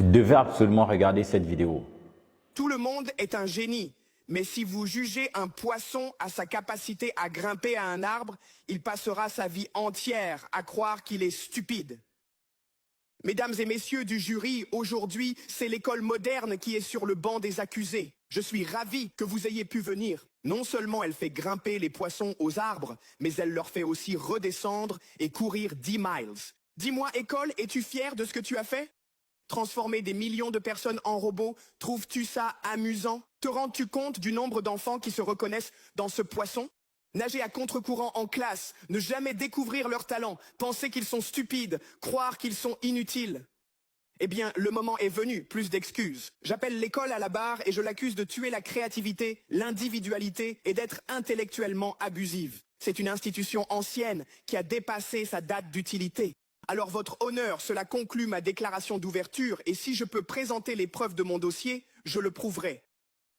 Vous devez absolument regarder cette vidéo. Tout le monde est un génie, mais si vous jugez un poisson à sa capacité à grimper à un arbre, il passera sa vie entière à croire qu'il est stupide. Mesdames et messieurs du jury, aujourd'hui, c'est l'école moderne qui est sur le banc des accusés. Je suis ravi que vous ayez pu venir. Non seulement elle fait grimper les poissons aux arbres, mais elle leur fait aussi redescendre et courir 10 miles. Dis-moi, école, es-tu fier de ce que tu as fait ? Transformer des millions de personnes en robots, trouves-tu ça amusant? Te rends-tu compte du nombre d'enfants qui se reconnaissent dans ce poisson? Nager à contre-courant en classe, ne jamais découvrir leurs talents, penser qu'ils sont stupides, croire qu'ils sont inutiles. Eh bien, le moment est venu, plus d'excuses. J'appelle l'école à la barre et je l'accuse de tuer la créativité, l'individualité et d'être intellectuellement abusive. C'est une institution ancienne qui a dépassé sa date d'utilité. Alors votre honneur, cela conclut ma déclaration d'ouverture et si je peux présenter les preuves de mon dossier, je le prouverai.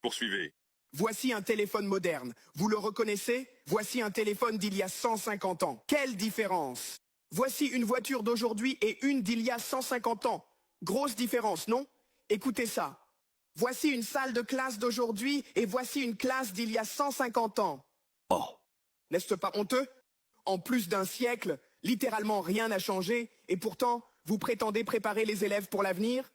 Poursuivez. Voici un téléphone moderne. Vous le reconnaissez? Voici un téléphone d'il y a 150 ans. Quelle différence? Voici une voiture d'aujourd'hui et une d'il y a 150 ans. Grosse différence, non? Écoutez ça. Voici une salle de classe d'aujourd'hui et voici une classe d'il y a 150 ans. Oh. N'est-ce pas honteux? En plus d'un siècle, littéralement rien n'a changé et pourtant, vous prétendez préparer les élèves pour l'avenir?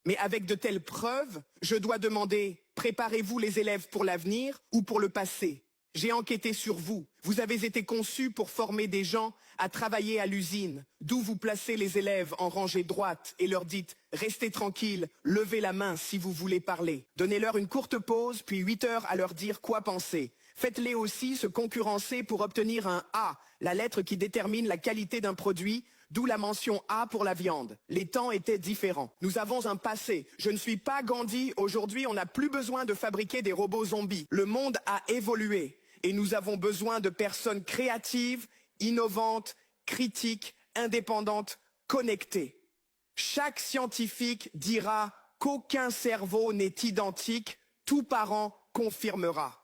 Mais avec de telles preuves, je dois demander, préparez-vous les élèves pour l'avenir ou pour le passé? J'ai enquêté sur vous. Vous avez été conçus pour former des gens à travailler à l'usine, d'où vous placez les élèves en rangée droite et leur dites « Restez tranquilles, levez la main si vous voulez parler ». Donnez-leur une courte pause, puis 8 heures à leur dire quoi penser. Faites-les aussi se concurrencer pour obtenir un A, la lettre qui détermine la qualité d'un produit, d'où la mention A pour la viande. Les temps étaient différents. Nous avons un passé. Je ne suis pas Gandhi. Aujourd'hui, on n'a plus besoin de fabriquer des robots zombies. Le monde a évolué et nous avons besoin de personnes créatives, innovantes, critiques, indépendantes, connectées. Chaque scientifique dira qu'aucun cerveau n'est identique. Tout parent confirmera.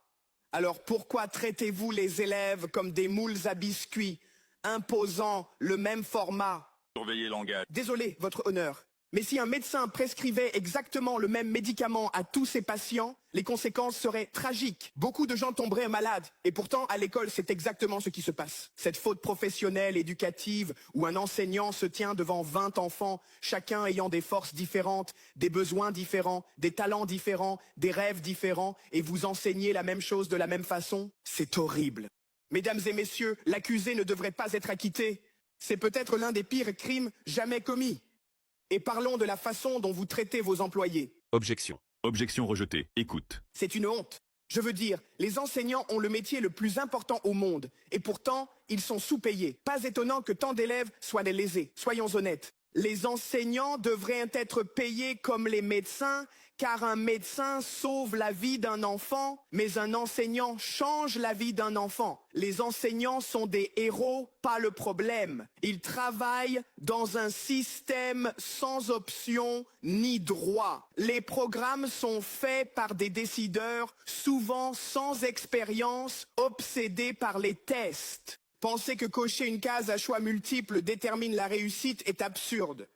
Alors pourquoi traitez-vous les élèves comme des moules à biscuits, imposant le même format? Surveillez langage. Désolé, votre honneur, mais si un médecin prescrivait exactement le même médicament à tous ses patients, les conséquences seraient tragiques. Beaucoup de gens tomberaient malades. Et pourtant, à l'école, c'est exactement ce qui se passe. Cette faute professionnelle, éducative, où un enseignant se tient devant 20 enfants, chacun ayant des forces différentes, des besoins différents, des talents différents, des rêves différents, et vous enseignez la même chose de la même façon, c'est horrible. Mesdames et messieurs, l'accusé ne devrait pas être acquitté. C'est peut-être l'un des pires crimes jamais commis. Et parlons de la façon dont vous traitez vos employés. Objection. Objection rejetée. Écoute. C'est une honte. Je veux dire, les enseignants ont le métier le plus important au monde. Et pourtant, ils sont sous-payés. Pas étonnant que tant d'élèves soient des lésés. Soyons honnêtes. Les enseignants devraient être payés comme les médecins, car un médecin sauve la vie d'un enfant, mais un enseignant change la vie d'un enfant. Les enseignants sont des héros, pas le problème. Ils travaillent dans un système sans option ni droit. Les programmes sont faits par des décideurs, souvent sans expérience, obsédés par les tests. Penser que cocher une case à choix multiples détermine la réussite est absurde.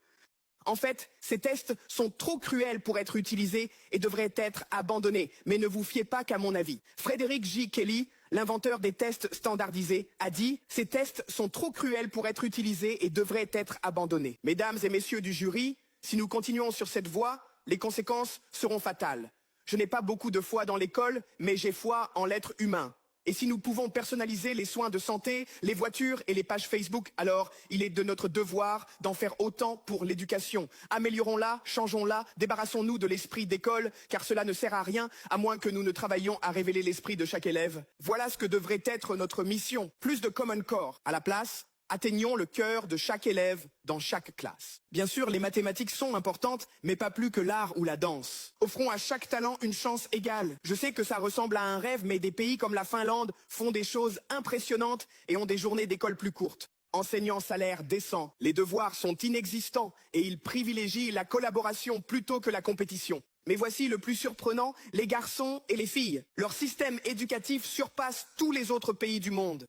En fait, ces tests sont trop cruels pour être utilisés et devraient être abandonnés. Mais ne vous fiez pas qu'à mon avis. Frédéric J. Kelly, l'inventeur des tests standardisés, a dit « Ces tests sont trop cruels pour être utilisés et devraient être abandonnés ». Mesdames et messieurs du jury, si nous continuons sur cette voie, les conséquences seront fatales. Je n'ai pas beaucoup de foi dans l'école, mais j'ai foi en l'être humain. Et si nous pouvons personnaliser les soins de santé, les voitures et les pages Facebook, alors il est de notre devoir d'en faire autant pour l'éducation. Améliorons-la, changeons-la, débarrassons-nous de l'esprit d'école, car cela ne sert à rien, à moins que nous ne travaillions à révéler l'esprit de chaque élève. Voilà ce que devrait être notre mission. Plus de Common Core. À la place, atteignons le cœur de chaque élève dans chaque classe. Bien sûr, les mathématiques sont importantes, mais pas plus que l'art ou la danse. Offrons à chaque talent une chance égale. Je sais que ça ressemble à un rêve, mais des pays comme la Finlande font des choses impressionnantes et ont des journées d'école plus courtes. Enseignants salaire décent, les devoirs sont inexistants et ils privilégient la collaboration plutôt que la compétition. Mais voici le plus surprenant, les garçons et les filles. Leur système éducatif surpasse tous les autres pays du monde.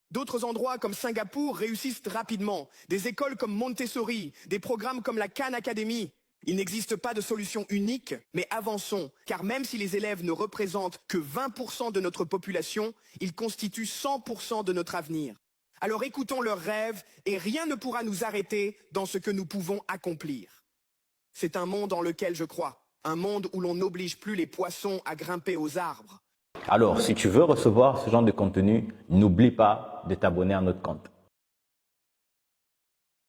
D'autres endroits comme Singapour réussissent rapidement. Des écoles comme Montessori, des programmes comme la Khan Academy. Il n'existe pas de solution unique, mais avançons, car même si les élèves ne représentent que 20% de notre population, ils constituent 100% de notre avenir. Alors écoutons leurs rêves et rien ne pourra nous arrêter dans ce que nous pouvons accomplir. C'est un monde dans lequel je crois, un monde où l'on n'oblige plus les poissons à grimper aux arbres. Alors, si tu veux recevoir ce genre de contenu, n'oublie pas de t'abonner à notre compte.